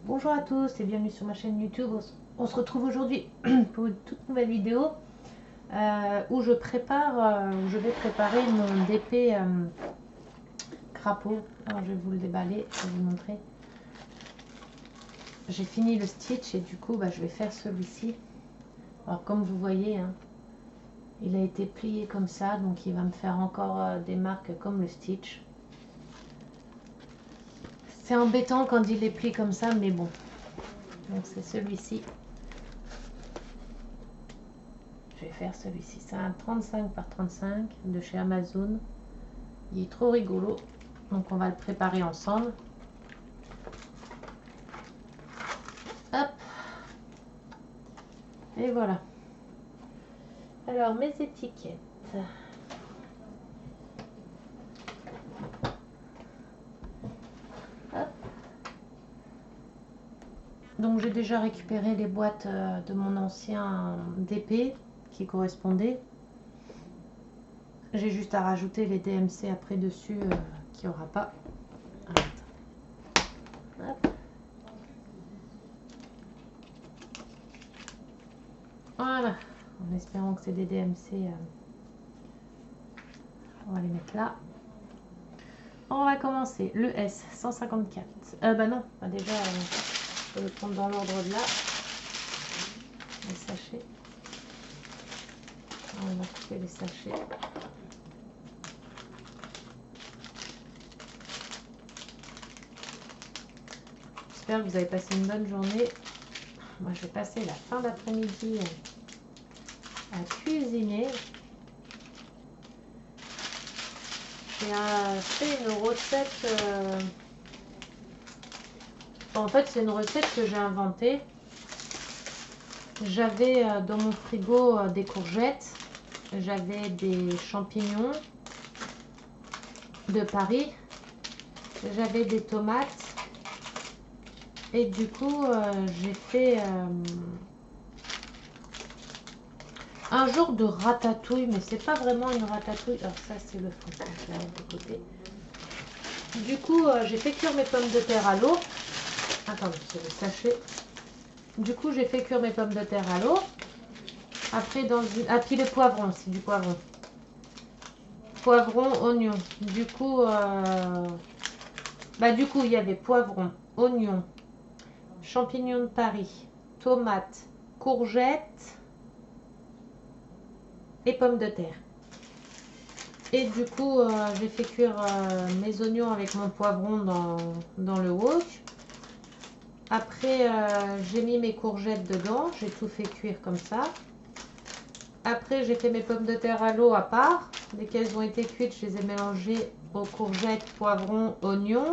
Bonjour à tous et bienvenue sur ma chaîne YouTube. On se retrouve aujourd'hui pour une toute nouvelle vidéo où je vais préparer mon DP crapaud. Alors je vais vous le déballer, je vais vous montrer. J'ai fini le stitch et du coup je vais faire celui-ci. Alors comme vous voyez, hein, il a été plié comme ça, donc il va me faire encore des marques comme le stitch. C'est embêtant quand il est plié comme ça, mais bon. Donc c'est celui-ci. Je vais faire celui-ci. C'est un 35 par 35 de chez Amazon. Il est trop rigolo. Donc on va le préparer ensemble. Hop. Et voilà. Alors mes étiquettes. Hop. Donc j'ai déjà récupéré les boîtes de mon ancien DP qui correspondaient. J'ai juste à rajouter les DMC après dessus qu'il n'y aura pas. Hop. Voilà. En espérant que c'est des DMC. On va les mettre là. On va commencer. Le S 154. Bah non, déjà, je vais le prendre dans l'ordre de là. Les sachets. On va couper les sachets. J'espère que vous avez passé une bonne journée. Moi, je vais passer la fin d'après-midi à cuisiner. J'ai fait une recette. En fait, c'est une recette que j'ai inventée. J'avais dans mon frigo des courgettes. J'avais des champignons de Paris. J'avais des tomates. Et du coup, j'ai fait un genre de ratatouille, mais c'est pas vraiment une ratatouille. Alors ça, c'est le fond, je vais mettre de côté. Du coup, j'ai fait cuire mes pommes de terre à l'eau. Attendez, c'est le sachet. Du coup, j'ai fait cuire mes pommes de terre à l'eau. Après, dans une... Ah, puis le poivron, c'est du poivron. Poivron, oignon. Du coup, il y avait poivron, oignon, champignons de Paris, tomates, courgettes et pommes de terre. Et du coup, j'ai fait cuire mes oignons avec mon poivron dans le wok. Après, j'ai mis mes courgettes dedans. J'ai tout fait cuire comme ça. Après, j'ai fait mes pommes de terre à l'eau à part. Dès qu'elles ont été cuites, je les ai mélangées aux courgettes, poivrons, oignons.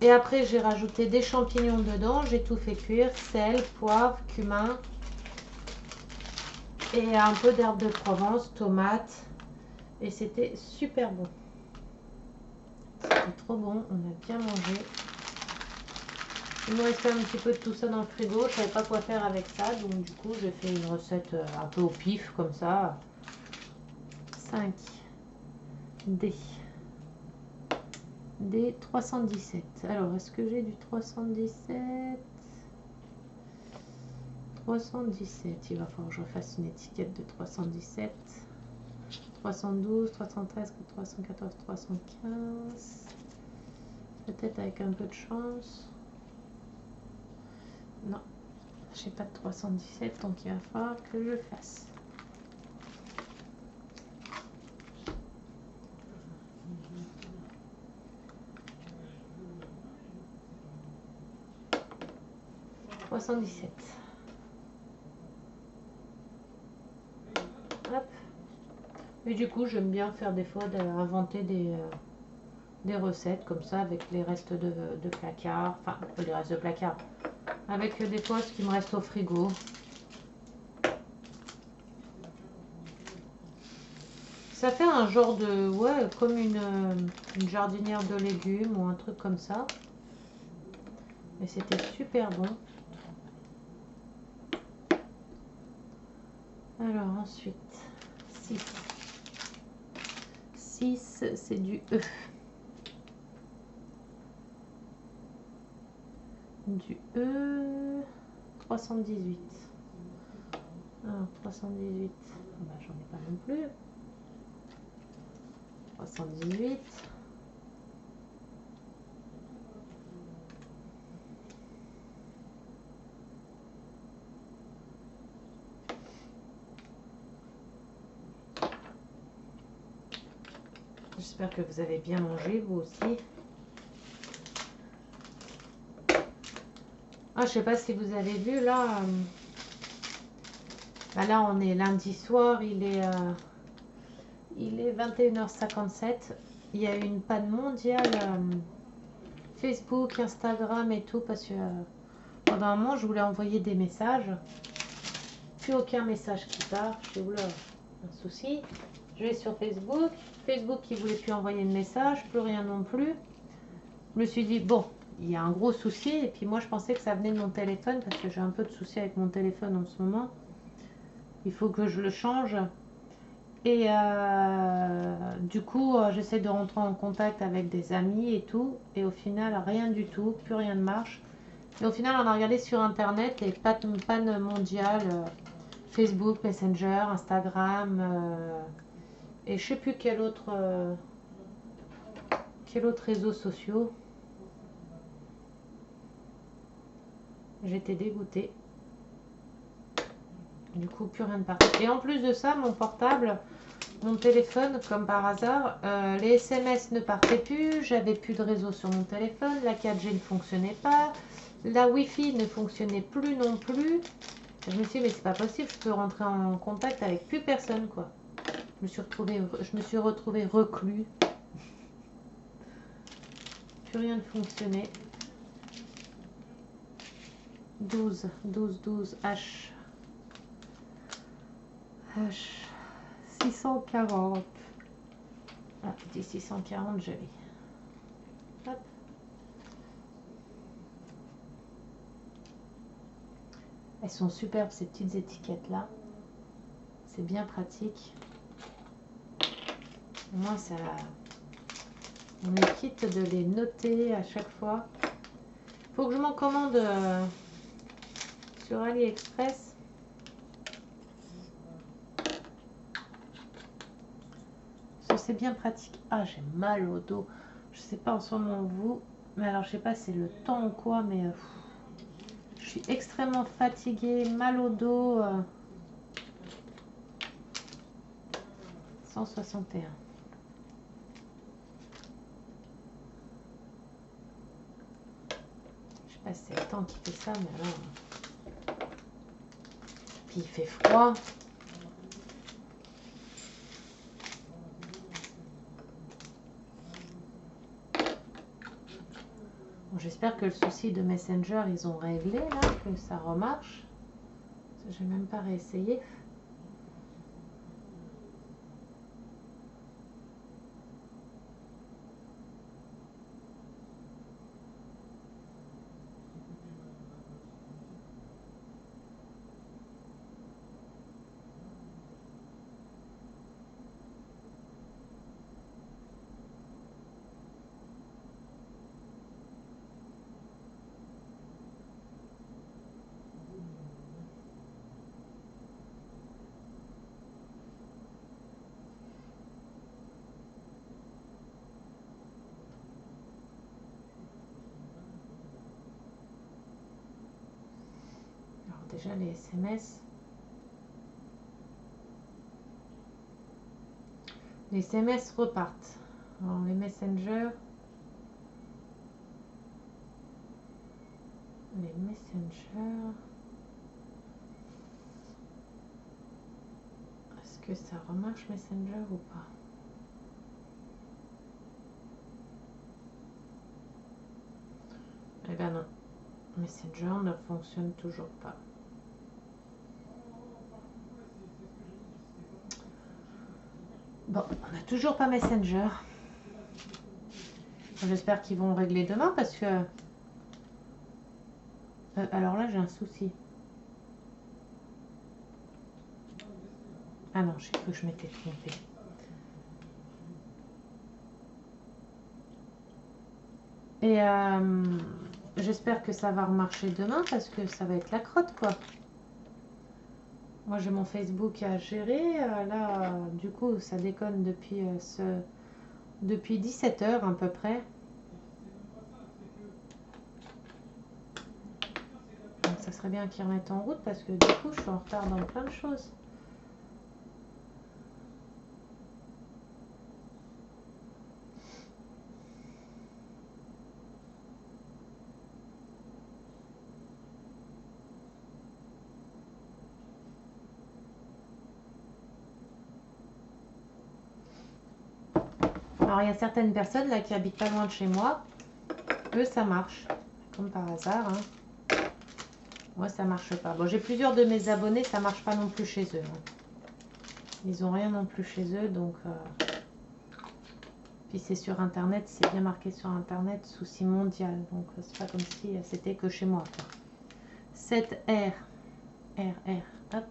Et après, j'ai rajouté des champignons dedans. J'ai tout fait cuire. Sel, poivre, cumin. Et un peu d'herbe de Provence, tomates. Et c'était super bon. C'était trop bon. On a bien mangé. Il me restait un petit peu de tout ça dans le frigo. Je ne savais pas quoi faire avec ça. Donc du coup, j'ai fait une recette un peu au pif comme ça. 5 D. D 317. Alors, est-ce que j'ai du 317? 317. Il va falloir que je fasse une étiquette de 317. 312, 313, 314, 315. Peut-être avec un peu de chance. Non, j'ai pas de 317, donc il va falloir que je fasse. Hop. Et du coup, j'aime bien faire des fois inventer des recettes comme ça avec les restes de placard. Enfin, pas les restes de placard. Avec des fois ce qui me reste au frigo. Ça fait un genre de... Ouais, comme une jardinière de légumes ou un truc comme ça. Et c'était super bon. Alors ensuite, 6. 6, c'est du E. du E 318. Alors 318, bah, j'en ai pas non plus. 318. J'espère que vous avez bien mangé, vous aussi. Ah, je sais pas si vous avez vu, là, bah là on est lundi soir, il est 21h57. Il y a eu une panne mondiale Facebook, Instagram et tout, parce que pendant un moment je voulais envoyer des messages. Plus aucun message qui part. Je fais oula, un souci. Je vais sur Facebook. Facebook qui voulait plus envoyer de message, plus rien non plus. Je me suis dit, bon, il y a un gros souci. Et puis moi, je pensais que ça venait de mon téléphone parce que j'ai un peu de soucis avec mon téléphone en ce moment. Il faut que je le change. Et du coup, j'essaie de rentrer en contact avec des amis et tout. Et au final, rien du tout. Plus rien ne marche. Et au final, on a regardé sur Internet les pannes mondiales. Facebook, Messenger, Instagram. Et je sais plus quel autre réseau social. J'étais dégoûtée. Du coup, plus rien de partout. Et en plus de ça, mon portable, mon téléphone, comme par hasard, les SMS ne partaient plus. J'avais plus de réseau sur mon téléphone. La 4G ne fonctionnait pas. La Wi-Fi ne fonctionnait plus non plus. Je me suis dit, mais c'est pas possible, je peux rentrer en contact avec plus personne, quoi. Je me suis retrouvée reclus. Plus rien ne fonctionnait. 12, H 640. Ah, je dis 640, joli. Hop. Elles sont superbes ces petites étiquettes là. C'est bien pratique. Moi, ça, on est quitte de les noter à chaque fois. Faut que je m'en commande sur AliExpress. C'est bien pratique. Ah, j'ai mal au dos. Je sais pas en ce moment vous, mais alors je sais pas si c'est le temps ou quoi, mais je suis extrêmement fatiguée, mal au dos. 161. Je sais pas si c'est le temps qui fait ça, mais alors. Puis il fait froid. Bon, j'espère que le souci de Messenger, ils ont réglé là, que ça remarche. J'ai même pas réessayé. Alors déjà les SMS. Les SMS repartent. Alors les Messenger. Les Messenger. Est-ce que ça remarche Messenger ou pas? Eh bien non. Messenger ne fonctionne toujours pas. Bon, on n'a toujours pas Messenger. J'espère qu'ils vont le régler demain parce que... alors là, j'ai un souci. Ah non, j'ai cru que je m'étais trompée. Et j'espère que ça va remarcher demain parce que ça va être la crotte quoi. Moi j'ai mon Facebook à gérer. Là, du coup, ça déconne depuis 17 h à peu près. Donc ça serait bien qu'ils remettent en route parce que du coup je suis en retard dans plein de choses. Alors il y a certaines personnes là qui habitent pas loin de chez moi. Eux ça marche. Comme par hasard. Hein. Moi ça marche pas. Bon j'ai plusieurs de mes abonnés, ça marche pas non plus chez eux. Hein. Ils ont rien non plus chez eux donc... Puis c'est sur internet, c'est bien marqué sur internet, souci mondial. Donc c'est pas comme si c'était que chez moi. Quoi. 7R. R, hop.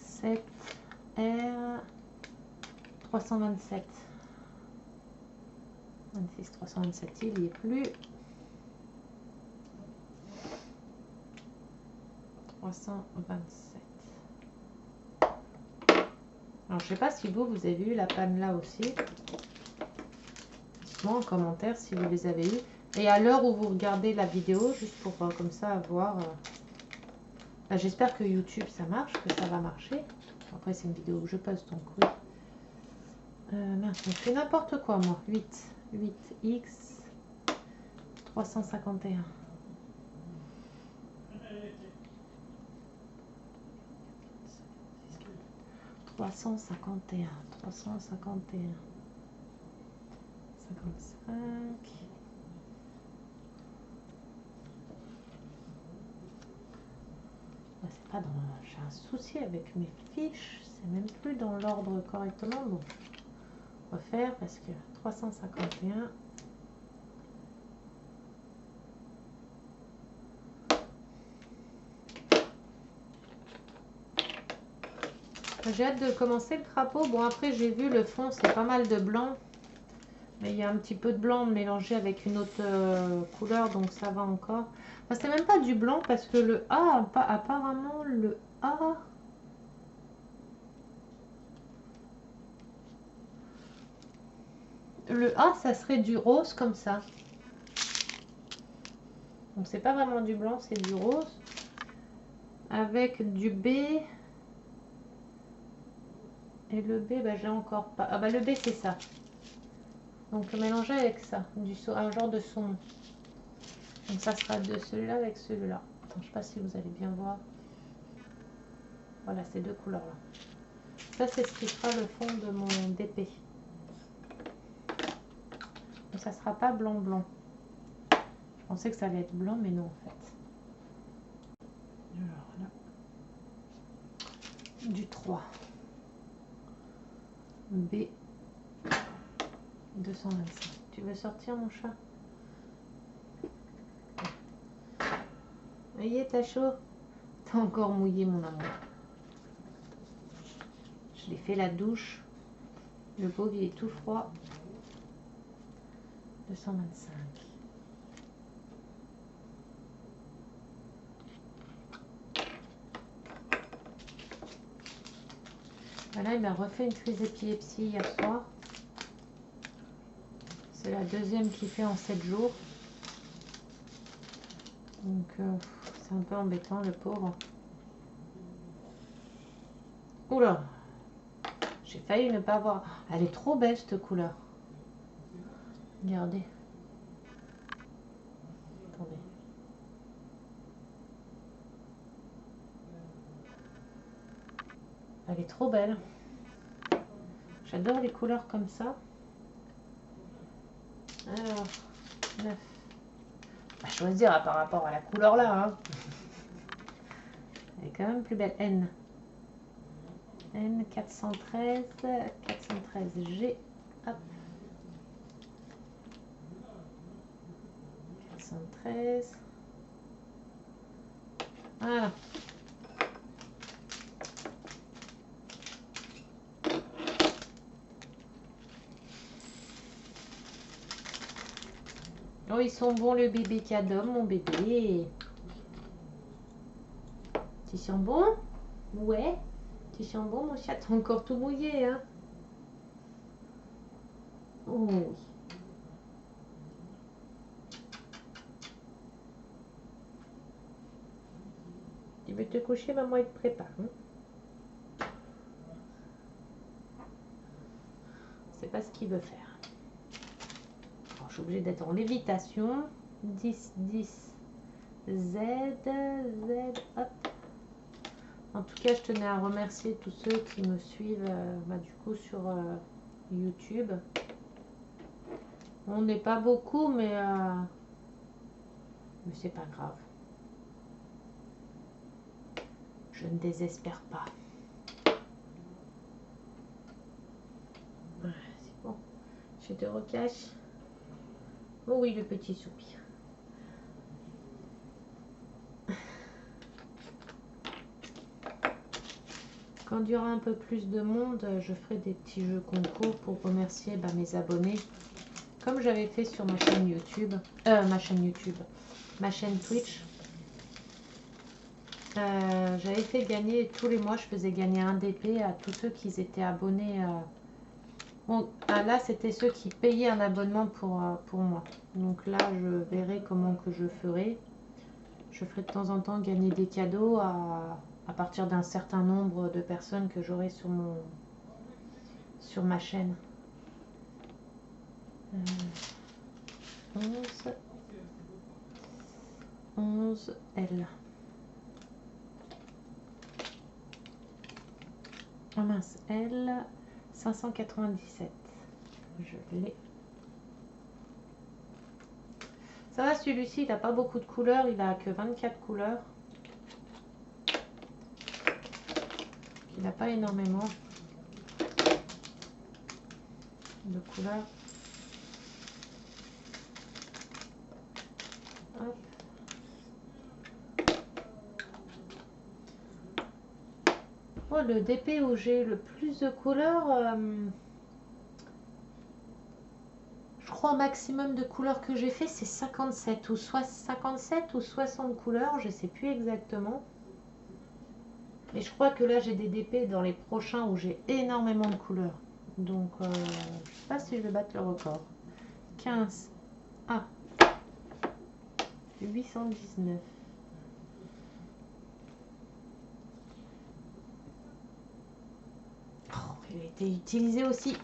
7R 327. 26 327, il n'y est plus. 327. Alors je sais pas si vous avez eu la panne là aussi. Dites-moi en commentaire si vous les avez eu. Et à l'heure où vous regardez la vidéo, juste pour comme ça voir. J'espère que YouTube ça marche, que ça va marcher. Après c'est une vidéo que je poste donc oui. Mince, je fais n'importe quoi moi. 8x 351. Trois cent cinquante et un, 55. C'est pas dans. J'ai un souci avec mes fiches, c'est même plus dans l'ordre correctement. Bon, on va faire parce que 351. J'ai hâte de commencer le crapaud. Bon, après, j'ai vu le fond, c'est pas mal de blanc. Mais il y a un petit peu de blanc mélangé avec une autre couleur, donc ça va encore. Enfin, c'est même pas du blanc parce que le A, apparemment, le A... Le A, ça serait du rose comme ça. Donc, c'est pas vraiment du blanc, c'est du rose. Avec du B... Et le B, bah, j'ai encore pas. Ah bah le B, c'est ça. Donc mélanger avec ça, un genre de saumon. Donc ça sera de celui-là avec celui-là. Je ne sais pas si vous allez bien voir. Voilà, ces deux couleurs-là. Ça, c'est ce qui fera le fond de mon DP. Donc ça sera pas blanc-blanc. Je pensais que ça allait être blanc, mais non en fait. Alors là. Du 3. B 225. Tu veux sortir mon chat? Voyez, t'as chaud? T'as encore mouillé mon amour. Je l'ai fait la douche. Le pauvre il est tout froid. 225. Voilà, il m'a refait une crise d'épilepsie hier soir. C'est la deuxième qu'il fait en 7 jours. Donc c'est un peu embêtant le pauvre. Oula, j'ai failli ne pas voir. Elle est trop belle cette couleur. Regardez. Attendez. Elle est trop belle. J'adore les couleurs comme ça. Alors, 9. À choisir par rapport à la couleur là. Hein. Elle est quand même plus belle. N. N 413. 413 G. Hop. 413. Voilà. Oh, ils sont bons, le bébé cadeau, mon bébé. Tu sens bon? Ouais. Tu sens bon, mon chat? T'es encore tout mouillé, hein? Oh oui. Tu veux te coucher, maman, elle te prépare. Hein? C'est pas ce qu'il veut faire. Alors, je suis obligée d'être en lévitation. 10, 10, Z, Z, hop. En tout cas, je tenais à remercier tous ceux qui me suivent du coup sur YouTube. On n'est pas beaucoup, mais c'est pas grave. Je ne désespère pas. C'est bon. Je te recache. Oh oui, le petit soupir. Quand il y aura un peu plus de monde, je ferai des petits jeux concours pour remercier mes abonnés. Comme j'avais fait sur ma chaîne YouTube. Ma chaîne Twitch. J'avais fait gagner, tous les mois, je faisais gagner un DP à tous ceux qui étaient abonnés. Bon, là, c'était ceux qui payaient un abonnement pour moi. Donc là, je verrai comment que je ferai. Je ferai de temps en temps gagner des cadeaux à partir d'un certain nombre de personnes que j'aurai sur ma chaîne. 11 L. Oh mince, L 597. Je l'ai. Ça va, celui-ci, il n'a pas beaucoup de couleurs, il n'a que 24 couleurs. Il n'a pas énormément de couleurs. Hop. Oh, le DP où j'ai le plus de couleurs, je crois au maximum de couleurs que j'ai fait, c'est 57 ou 60 couleurs, je ne sais plus exactement. Mais je crois que là, j'ai des DP dans les prochains où j'ai énormément de couleurs. Donc, je ne sais pas si je vais battre le record. 15. Ah. 819. Oh, il a été utilisé aussi.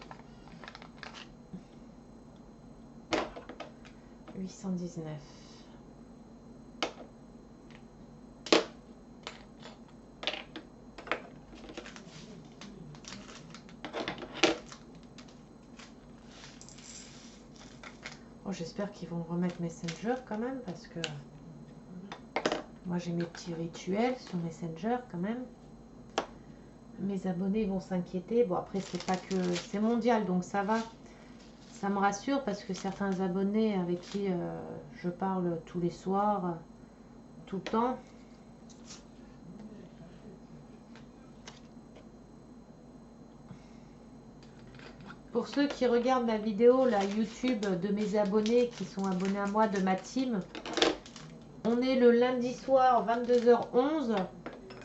819. Bon, j'espère qu'ils vont remettre Messenger quand même, parce que moi j'ai mes petits rituels sur Messenger quand même. Mes abonnés vont s'inquiéter. Bon, après, c'est pas que c'est mondial, donc ça va. Ça me rassure parce que certains abonnés avec qui je parle tous les soirs, tout le temps, pour ceux qui regardent la vidéo, la YouTube de mes abonnés qui sont abonnés à moi, de ma team, on est le lundi soir 22h11.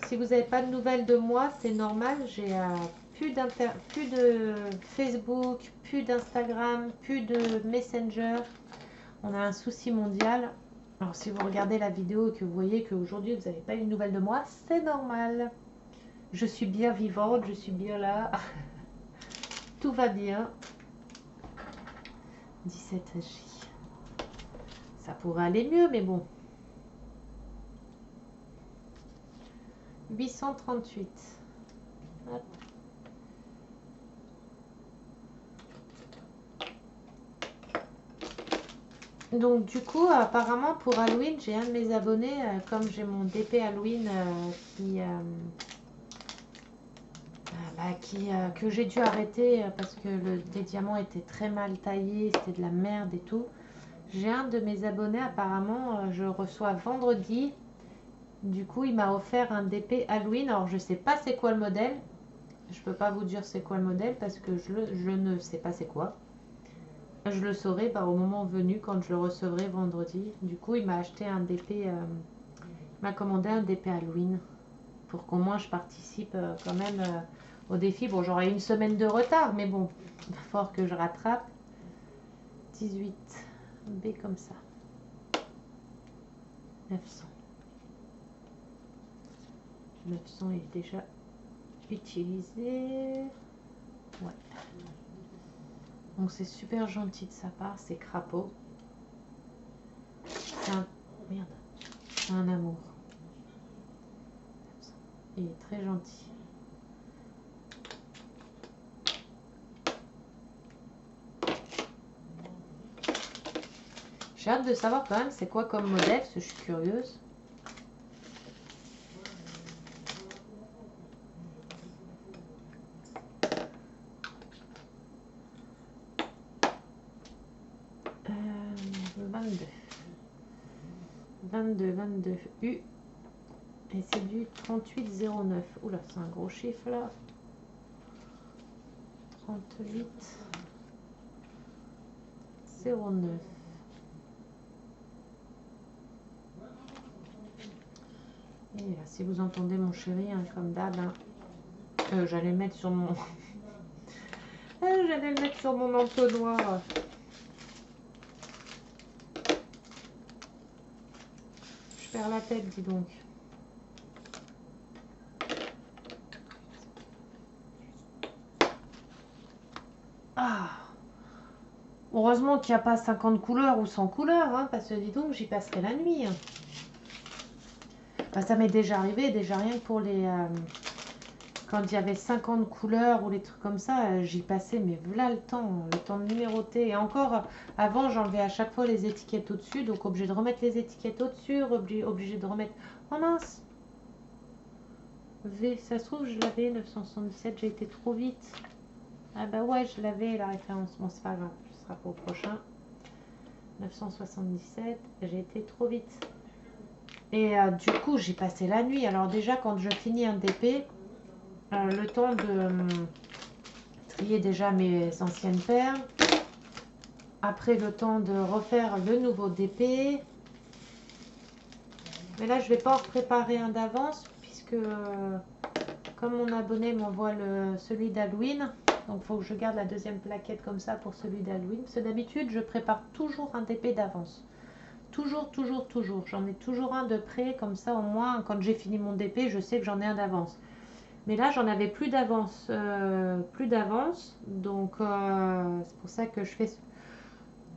Si vous n'avez pas de nouvelles de moi, c'est normal. J'ai plus de Facebook, plus d'Instagram, plus de Messenger. On a un souci mondial. Alors si vous regardez la vidéo et que vous voyez qu'aujourd'hui vous n'avez pas eu de nouvelles de moi, c'est normal. Je suis bien vivante, je suis bien là. Tout va bien. 17J. Ça pourrait aller mieux, mais bon. 838. Hop. Donc du coup, apparemment pour Halloween, j'ai un de mes abonnés, comme j'ai mon DP Halloween que j'ai dû arrêter parce que les diamants étaient très mal taillés, c'était de la merde et tout. J'ai un de mes abonnés, apparemment, je reçois vendredi. Du coup, il m'a offert un DP Halloween. Alors, je sais pas c'est quoi le modèle. Je peux pas vous dire c'est quoi le modèle parce que je ne sais pas c'est quoi. Je le saurai au moment venu quand je le recevrai vendredi. Du coup, il m'a acheté un DP, m'a commandé un DP Halloween pour qu'au moins je participe quand même au défi. Bon, j'aurai une semaine de retard, mais bon, il va falloir que je rattrape. 18 B comme ça. 900. 900 est déjà utilisé. Ouais. Donc c'est super gentil de sa part, c'est Crapaud. C'est un... Merde. C'est un amour. Il est très gentil. J'ai hâte de savoir quand même c'est quoi comme modèle, parce que je suis curieuse. Euh, 22 U. Et c'est du 38,09. Oula, c'est un gros chiffre là. 38,09. Et là, si vous entendez mon chéri, hein, comme d'hab, hein, j'allais le mettre sur mon... j'allais le mettre sur mon entonnoir. Je perds la tête, dis donc. Ah! Heureusement qu'il n'y a pas 50 couleurs ou 100 couleurs, hein, parce que dis donc, j'y passerai la nuit. Hein. Enfin, ça m'est déjà arrivé, déjà rien que pour les... quand il y avait 50 couleurs ou les trucs comme ça, j'y passais, mais voilà le temps de numéroter. Et encore, avant, j'enlevais à chaque fois les étiquettes au-dessus, donc obligé de remettre les étiquettes au-dessus, obligé de remettre... Oh mince! V, ça se trouve, je l'avais, 977, j'ai été trop vite. Ah bah ouais, je l'avais, la référence. Bon, c'est pas grave, ce sera pour le prochain. 977, j'ai été trop vite. Et du coup, j'ai passé la nuit. Alors déjà, quand je finis un DP, le temps de trier déjà mes anciennes paires. Après, le temps de refaire le nouveau DP. Mais là, je vais pas en préparer un d'avance, puisque comme mon abonné m'envoie celui d'Halloween, donc il faut que je garde la deuxième plaquette comme ça pour celui d'Halloween. Parce que d'habitude, je prépare toujours un DP d'avance. Toujours. J'en ai toujours un de prêt, comme ça au moins, quand j'ai fini mon DP, je sais que j'en ai un d'avance. Mais là, j'en avais plus d'avance. Donc, c'est pour ça que je fais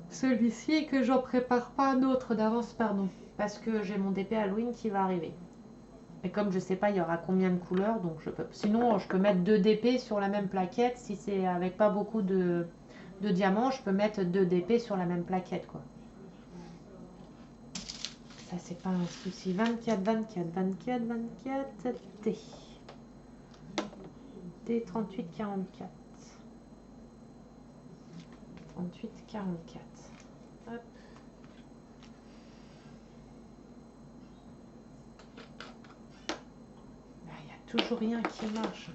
celui-ci et que j'en prépare pas un autre d'avance, pardon. Parce que j'ai mon DP Halloween qui va arriver. Et comme je sais pas il y aura combien de couleurs, donc je peux. Sinon, je peux mettre 2 DP sur la même plaquette. Si c'est avec pas beaucoup de diamants, je peux mettre 2 DP sur la même plaquette, quoi. Ça, c'est pas un souci. 24, T. T 38, 44. 38, 44. Hop. Il n'y a toujours rien qui marche.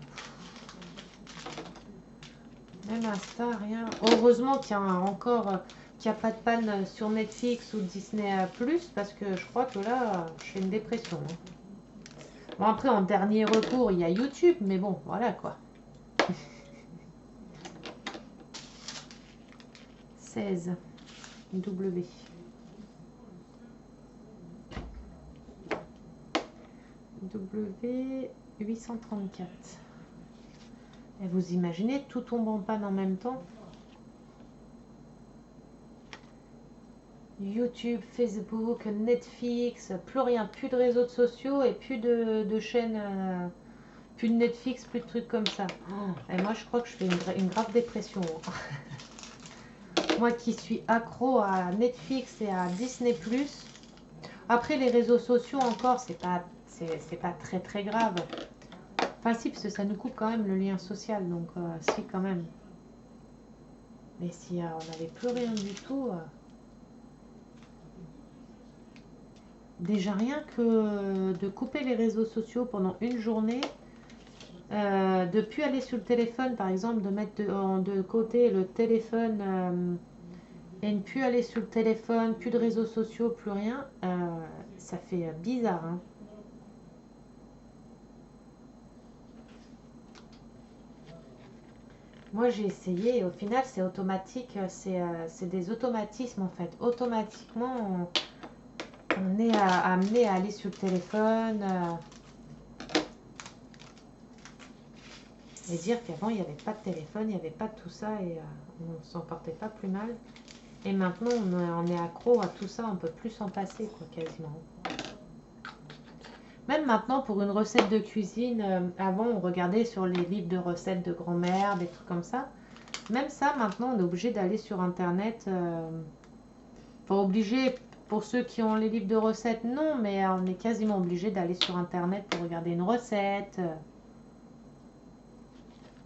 Même Insta, rien. Heureusement qu'il y a encore... qu'il n'y a pas de panne sur Netflix ou Disney+, parce que je crois que là, je fais une dépression. Hein. Bon, après, en dernier recours, il y a YouTube, mais bon, voilà quoi. 16. W. W 834. Et vous imaginez, tout tombe en panne en même temps. YouTube, Facebook, Netflix, plus rien, plus de réseaux sociaux et plus de chaînes, plus de Netflix, plus de trucs comme ça. Et moi, je crois que je fais une grave dépression. Moi qui suis accro à Netflix et à Disney+. Après, les réseaux sociaux encore, c'est pas très très grave. Enfin si, parce que ça nous coupe quand même le lien social, donc si quand même. Mais si on n'avait plus rien du tout... Déjà rien que de couper les réseaux sociaux pendant une journée, de ne plus aller sur le téléphone, par exemple, de mettre de côté le téléphone et ne plus aller sur le téléphone, plus de réseaux sociaux, plus rien, ça fait bizarre, hein. Moi j'ai essayé et au final c'est automatique, c'est des automatismes en fait. Automatiquement on est amené à aller sur le téléphone et dire qu'avant il n'y avait pas de téléphone, il n'y avait pas de tout ça et on ne s'en portait pas plus mal. Et maintenant on est accro à tout ça, on ne peut plus s'en passer quoi quasiment. Même maintenant pour une recette de cuisine, avant on regardait sur les livres de recettes de grand-mère, des trucs comme ça. Même ça, maintenant, on est obligé d'aller sur Internet. Enfin, obligé, pour ceux qui ont les livres de recettes, non, mais on est quasiment obligé d'aller sur Internet pour regarder une recette.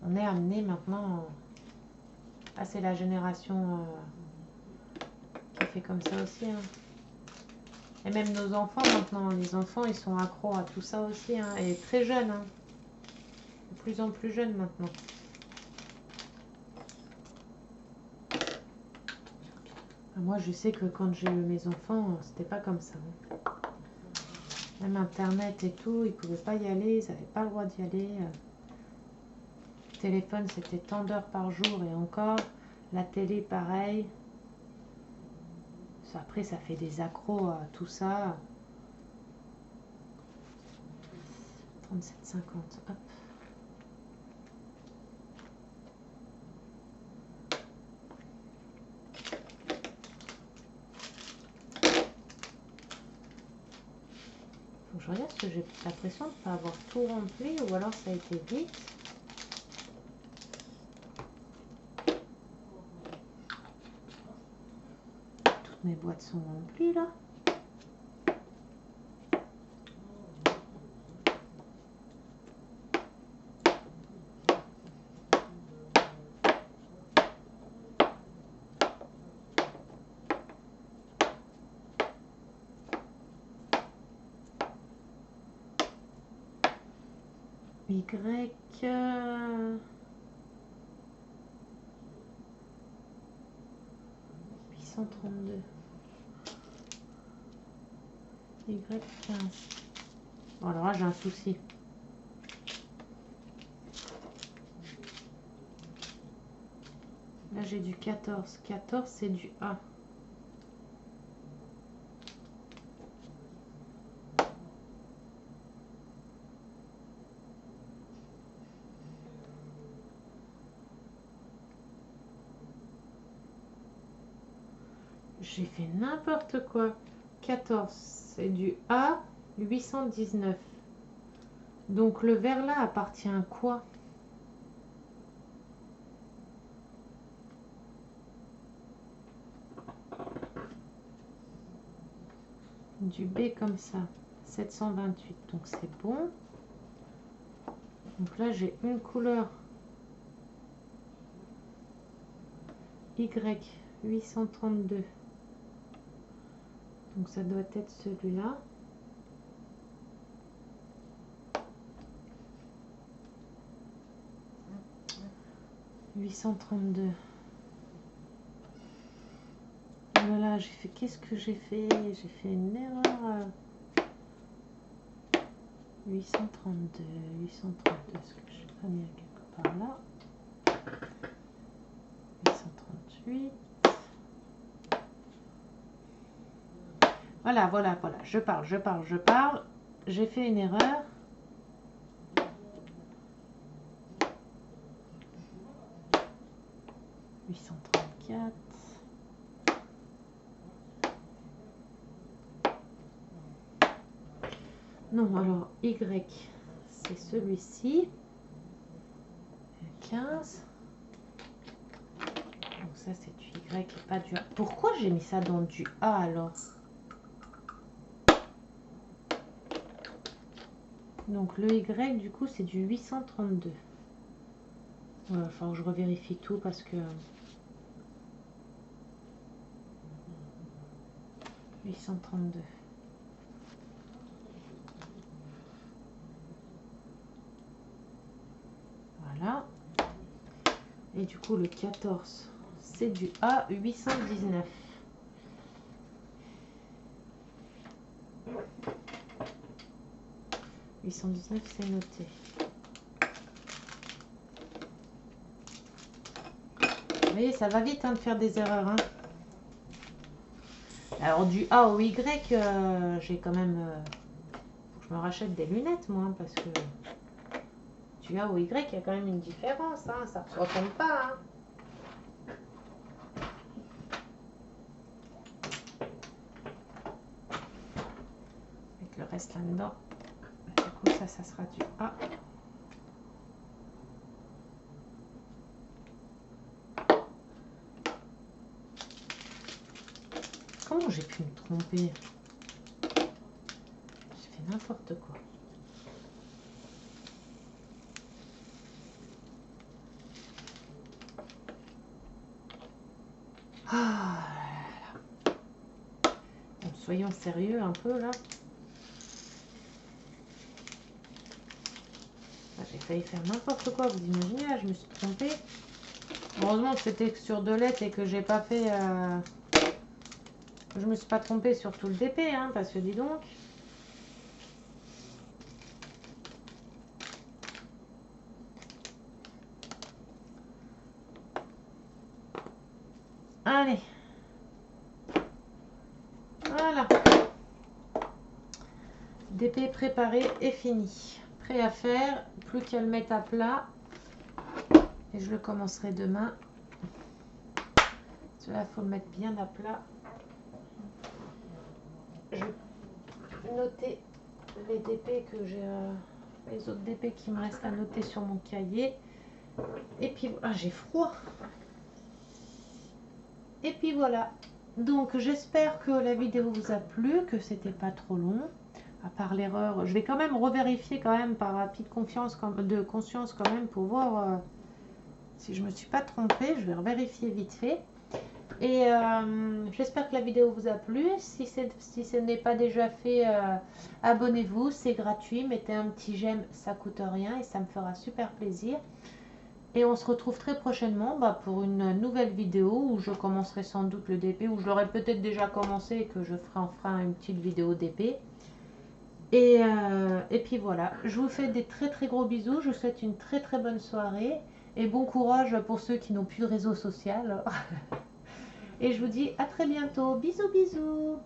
On est amené maintenant. Ah, c'est la génération qui fait comme ça aussi, hein. Et même nos enfants maintenant, les enfants, ils sont accros à tout ça aussi, hein, et très jeunes, hein. De plus en plus jeunes maintenant. Moi, je sais que quand j'ai eu mes enfants, c'était pas comme ça, hein. Même Internet et tout, ils pouvaient pas y aller, ils n'avaient pas le droit d'y aller. Le téléphone, c'était tant d'heures par jour et encore. La télé, pareil. Après, ça fait des accros à tout ça. 37,50. Hop. Faut que je regarde parce que j'ai l'impression de ne pas avoir tout rempli ou alors ça a été vite. Toutes mes boîtes sont remplies là. Y 832. Y 15. Bon, alors là, j'ai un souci. Là, j'ai du 14. 14, c'est du A. J'ai fait n'importe quoi. 14, c'est du A 819. Donc le vert là appartient à quoi? Du B comme ça. 728. Donc c'est bon. Donc là j'ai une couleur. Y 832. Donc ça doit être celui-là. « 832. Voilà, j'ai fait... Qu'est-ce que j'ai fait? J'ai fait une erreur. 832. 832. Est-ce que je n'ai pas mis quelque part là? 838. Voilà, voilà, voilà. Je parle. J'ai fait une erreur. « 834. » Non, alors Y, c'est celui-ci. 15. Donc ça, c'est du Y et pas du A. Pourquoi j'ai mis ça dans du A alors? Donc le Y, du coup, c'est du 832. Il va falloir que je revérifie tout parce que... 832. Voilà. Et du coup, le 14, c'est du A819. C'est noté. Vous voyez, ça va vite hein, de faire des erreurs. Hein. Alors du A au Y, j'ai quand même... faut que je me rachète des lunettes, moi, hein, parce que du A au Y, il y a quand même une différence. Hein, ça ne se ressemble pas. Hein. Avec le reste là-dedans. Du coup, ça sera du A. Comment j'ai pu me tromper? J'ai fait n'importe quoi. Ah là là. Bon, soyons sérieux un peu là. J'ai failli faire n'importe quoi, vous imaginez, là, je me suis trompée. Heureusement que c'était sur 2 lettres et que j'ai pas fait... Je me suis pas trompée sur tout le DP, hein, parce que dis donc... Allez. Voilà. DP préparé et fini. Prêt à faire, plus qu'à le mettre à plat. Et je le commencerai demain. Cela, faut le mettre bien à plat. Je vais noter les DP que j'ai, les autres DP qui me restent à noter sur mon cahier. Et puis, ah, j'ai froid. Et puis voilà. Donc, j'espère que la vidéo vous a plu, que c'était pas trop long. À part l'erreur, je vais quand même revérifier quand même par rapide conscience quand même pour voir si je me suis pas trompée. Je vais revérifier vite fait. Et j'espère que la vidéo vous a plu. Si ce n'est pas déjà fait, abonnez-vous, c'est gratuit. Mettez un petit j'aime, ça coûte rien et ça me fera super plaisir. Et on se retrouve très prochainement pour une nouvelle vidéo où je commencerai sans doute le DP, où je l'aurai peut-être déjà commencé et que je ferai une petite vidéo DP. Et puis voilà, je vous fais des très gros bisous, je vous souhaite une très bonne soirée et bon courage pour ceux qui n'ont plus de réseau social. Et je vous dis à très bientôt, bisous bisous.